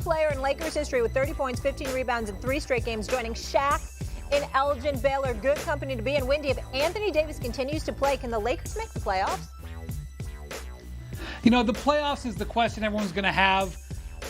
player in Lakers history with 30 points, 15 rebounds, and 3 straight games, joining Shaq and Elgin Baylor. Good company to be in. Wendy, if Anthony Davis continues to play, can the Lakers make the playoffs? You know, the playoffs is the question everyone's going to have.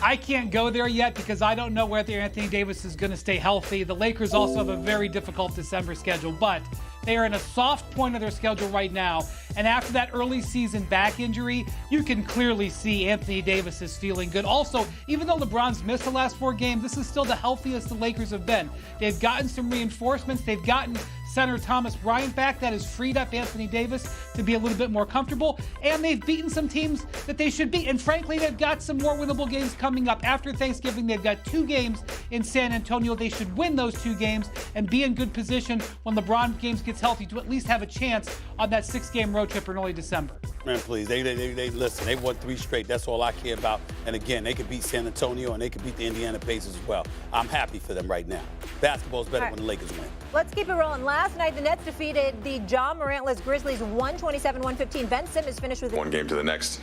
I can't go there yet because I don't know whether Anthony Davis is going to stay healthy. The Lakers also have a very difficult December schedule, but they are in a soft point of their schedule right now. And after that early season back injury, you can clearly see Anthony Davis is feeling good. Also, even though LeBron's missed the last 4 games, this is still the healthiest the Lakers have been. They've gotten some reinforcements. They've gotten center Thomas Bryant back. That has freed up Anthony Davis to be a little bit more comfortable. And they've beaten some teams that they should beat. And frankly, they've got some more winnable games coming up. After Thanksgiving, they've got 2 games in San Antonio. They should win those 2 games and be in good position when LeBron James gets healthy to at least have a chance on that 6-game road trip in early December. Man, please, they listen. They won 3 straight. That's all I care about. And again, they could beat San Antonio and they could beat the Indiana Pacers as well. I'm happy for them right now. Basketball is better when the Lakers win. Let's keep it rolling. Last night, the Nets defeated the John Morant-less Grizzlies 127-115. Ben Simmons finished with 1 game to the next.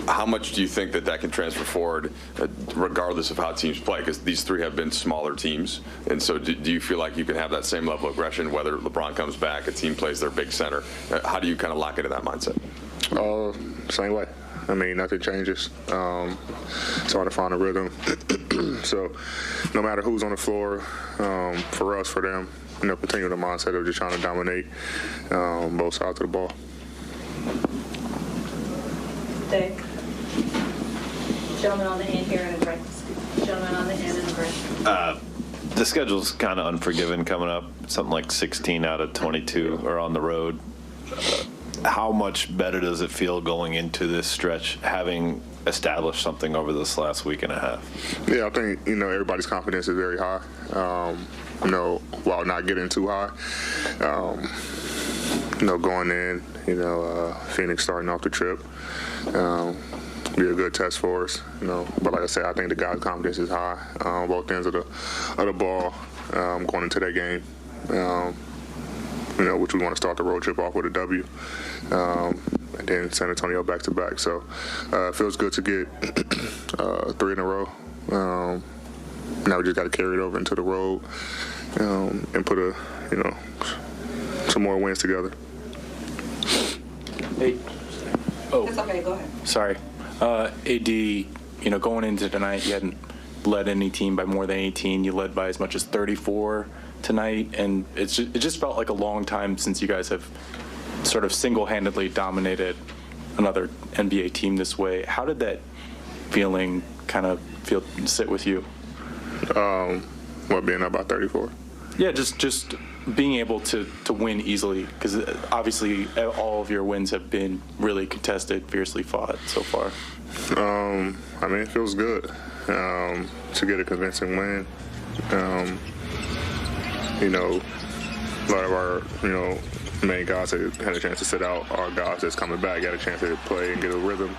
How much do you think that can transfer forward, regardless of how teams play? Because these 3 have been smaller teams. And so do you feel like you can have that same level of aggression, whether LeBron comes back, a team plays their big center? How do you kind of lock into that mindset? Same way. I mean, nothing changes. It's hard to find a rhythm. So no matter who's on the floor, for us, for them, continue the mindset of just trying to dominate both sides of the ball. Dave. Gentleman on the end here and a break. Gentleman on the end and a break. The schedule's kind of unforgiving coming up. Something like 16 out of 22 are on the road. How much better does it feel going into this stretch, having established something over this last week and a half? Yeah, I think, everybody's confidence is very high, while not getting too high. Going in, Phoenix starting off the trip, be a good test for us, But like I said, I think the guys' confidence is high on both ends of the ball going into that game. Which we want to start the road trip off with a W. And then San Antonio back-to-back. So it feels good to get 3 in a row. Now we just got to carry it over into the road and put some more wins together. Hey. Oh. It's okay, go ahead. Sorry. AD, going into tonight, you hadn't led any team by more than 18. You led by as much as 34 tonight, and it just felt like a long time since you guys have sort of single-handedly dominated another NBA team this way. How did that feeling kind of sit with you? Being up by 34? Yeah, just being able to win easily, because obviously all of your wins have been really contested, fiercely fought so far. It feels good to get a convincing win. A lot of our, main guys that had a chance to sit out. Our guys that's coming back got a chance to play and get a rhythm.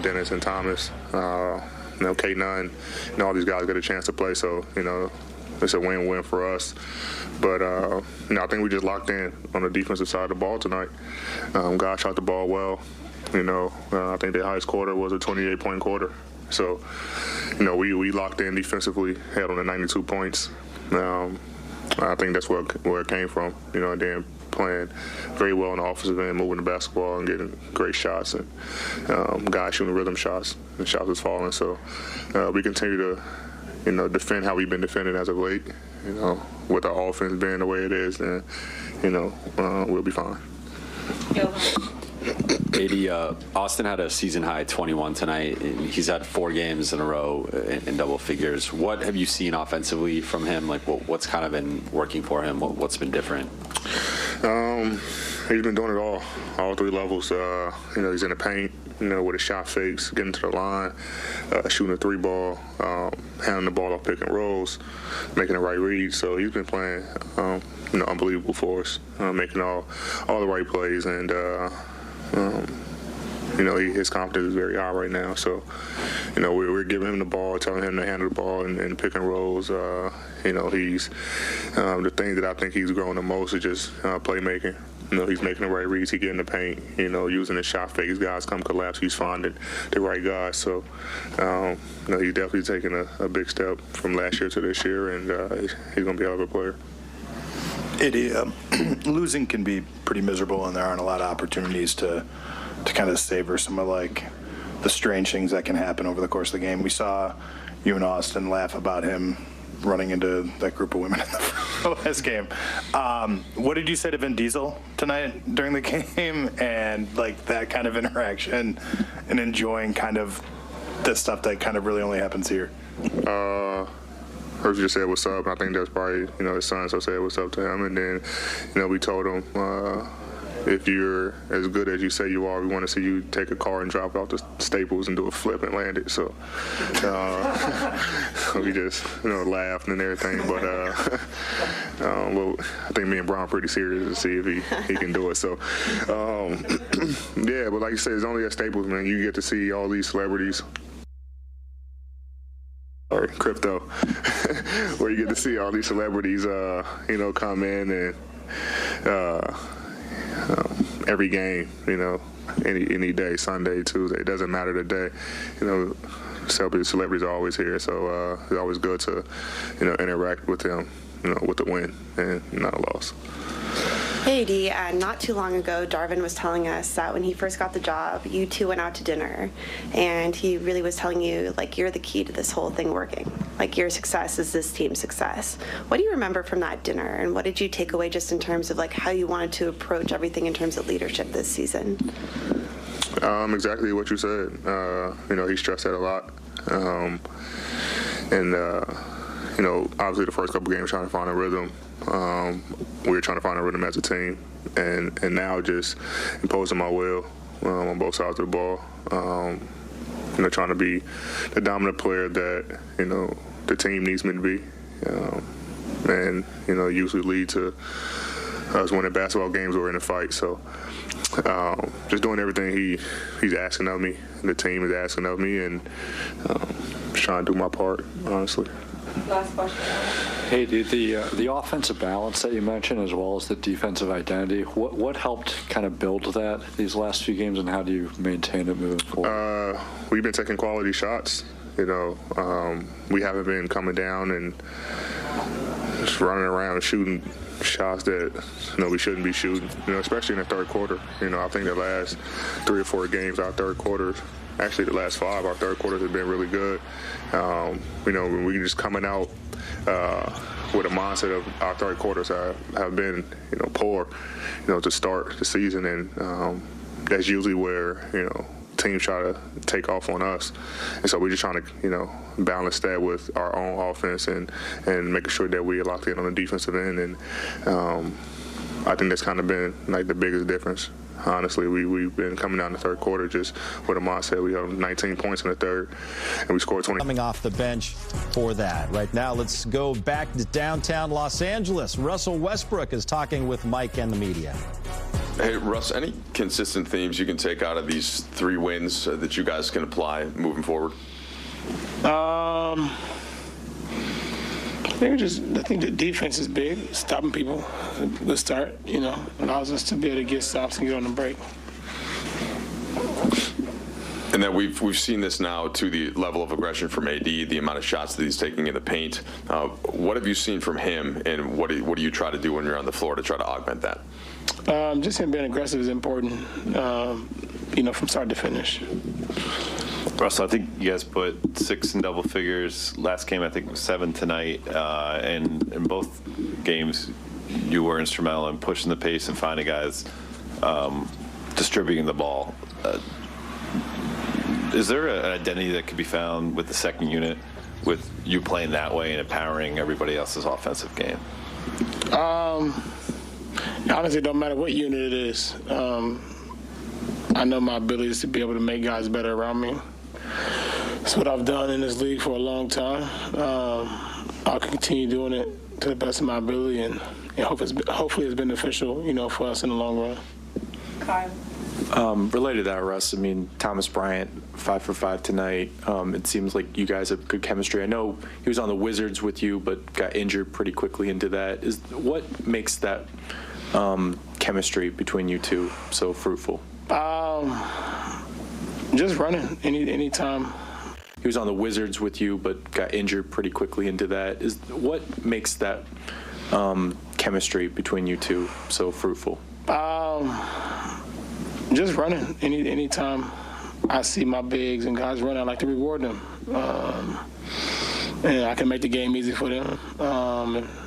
Dennis and Thomas, Kate Nunn, all these guys got a chance to play. So, it's a win-win for us. But, I think we just locked in on the defensive side of the ball tonight. Guys shot the ball well. I think the highest quarter was a 28-point quarter. So, we locked in defensively, held on to 92 points. I think that's where it came from, and then playing very well on the offensive end, moving the basketball and getting great shots, and guys shooting rhythm shots, and shots was falling. So we continue to, defend how we've been defending as of late. With our offense being the way it is, then, we'll be fine. AD, Austin had a season-high 21 tonight. He's had 4 games in a row in double figures. What have you seen offensively from him? Like, what's kind of been working for him? What's been different? He's been doing it all 3 levels. He's in the paint, with his shot fakes, getting to the line, shooting a 3-ball, handling the ball off pick and rolls, making the right reads. So he's been playing, unbelievable for us, making all the right plays, and his confidence is very high right now. So, we're giving him the ball, telling him to handle the ball and pick and rolls. He's the thing that I think he's grown the most is just playmaking. He's making the right reads. He getting the paint. Using his shot fakes. Guys come collapse. He's finding the right guys. So, he's definitely taking a big step from last year to this year, and he's going to be a hell of a player. Losing can be pretty miserable, and there aren't a lot of opportunities to kind of savor some of the strange things that can happen over the course of the game. We saw you and Austin laugh about him running into that group of women in the last game. What did you say to Vin Diesel tonight during the game, and that kind of interaction and enjoying kind of the stuff that kind of really only happens here? First, just said what's up. I think that's probably his son, so said what's up to him, and then we told him if you're as good as you say you are, we want to see you take a car and drop off the Staples and do a flip and land it. So we just laughed and everything, but I think me and Brian are pretty serious to see if he can do it. So yeah, but like you said, it's only at Staples, man. You get to see all these celebrities. Or crypto, where you get to see all these celebrities, come in and every game, any day, Sunday, Tuesday, it doesn't matter the day, celebrities are always here, so it's always good to, interact with them, with the win and not a loss. Hey, D, not too long ago, Darvin was telling us that when he first got the job, you two went out to dinner, and he really was telling you, you're the key to this whole thing working. Your success is this team's success. What do you remember from that dinner, and what did you take away just in terms of, how you wanted to approach everything in terms of leadership this season? Exactly what you said. He stressed that a lot. Obviously the first couple games trying to find a rhythm. We were trying to find a rhythm as a team, and now just imposing my will on both sides of the ball. Trying to be the dominant player that the team needs me to be, and usually lead to us winning basketball games or in a fight. So just doing everything he's asking of me, the team is asking of me, and just trying to do my part, honestly. Last question. Hey, dude, the offensive balance that you mentioned, as well as the defensive identity, what helped kind of build that these last few games, and how do you maintain it moving forward? We've been taking quality shots. We haven't been coming down and just running around shooting shots that we shouldn't be shooting. Especially in the third quarter. I think the last 3 or 4 games, our third quarters. Actually, the last 5, our third quarters have been really good. When we're just coming out with a mindset of our third quarters have been, poor, to start the season, and that's usually where, teams try to take off on us. And so we're just trying to, balance that with our own offense and making sure that we are locked in on the defensive end. And I think that's kind of been the biggest difference. Honestly, we've been coming down the third quarter just with a mindset. We have 19 points in the third, and we scored 20. Coming off the bench for that. Right now, let's go back to downtown Los Angeles. Russell Westbrook is talking with Mike and the media. Hey, Russ, any consistent themes you can take out of these 3 wins that you guys can apply moving forward? I think the defense is big, stopping people. Good start, allows us to be able to get stops and get on the break. And then we've seen this now to the level of aggression from AD, the amount of shots that he's taking in the paint. What have you seen from him, and what do you try to do when you're on the floor to try to augment that? Just him being aggressive is important, from start to finish. Russell, I think you guys put 6 in double figures. Last game, I think, was 7 tonight. And in both games, you were instrumental in pushing the pace and finding guys distributing the ball. Is there an identity that could be found with the second unit, with you playing that way and empowering everybody else's offensive game? Honestly, it don't matter what unit it is. I know my ability is to be able to make guys better around me. It's what I've done in this league for a long time. I'll continue doing it to the best of my ability, and hopefully it's beneficial, for us in the long run. Kyle. Related to that, Russ, I mean, Thomas Bryant, 5 for 5 tonight. It seems like you guys have good chemistry. I know he was on the Wizards with you, but got injured pretty quickly into that. What makes that chemistry between you two so fruitful? Just running anytime. He was on the Wizards with you, but got injured pretty quickly into that. What makes that chemistry between you two so fruitful? Just running anytime I see my bigs and guys run, I like to reward them. And I can make the game easy for them,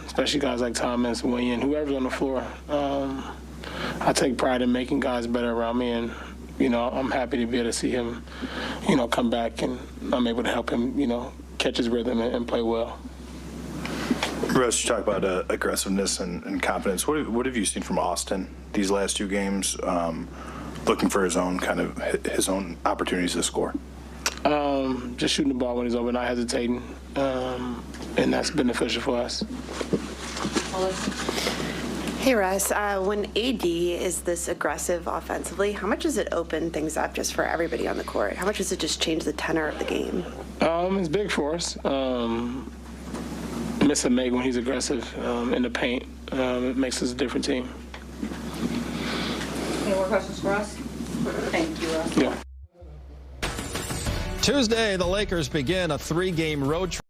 especially guys like Thomas, William, whoever's on the floor. I take pride in making guys better around me, and I'm happy to be able to see him, come back, and I'm able to help him, catch his rhythm and play well. Russ, you talk about aggressiveness and confidence. What have you seen from Austin these last 2 games? Looking for his own opportunities to score. Just shooting the ball when he's over, not hesitating, and that's beneficial for us. Hey Russ, when AD is this aggressive offensively, how much does it open things up just for everybody on the court? How much does it just change the tenor of the game? It's big for us. Miss a make when he's aggressive in the paint. It makes us a different team. Any more questions for us? Thank you, Russ. Yeah. Tuesday, the Lakers begin a 3-game road trip.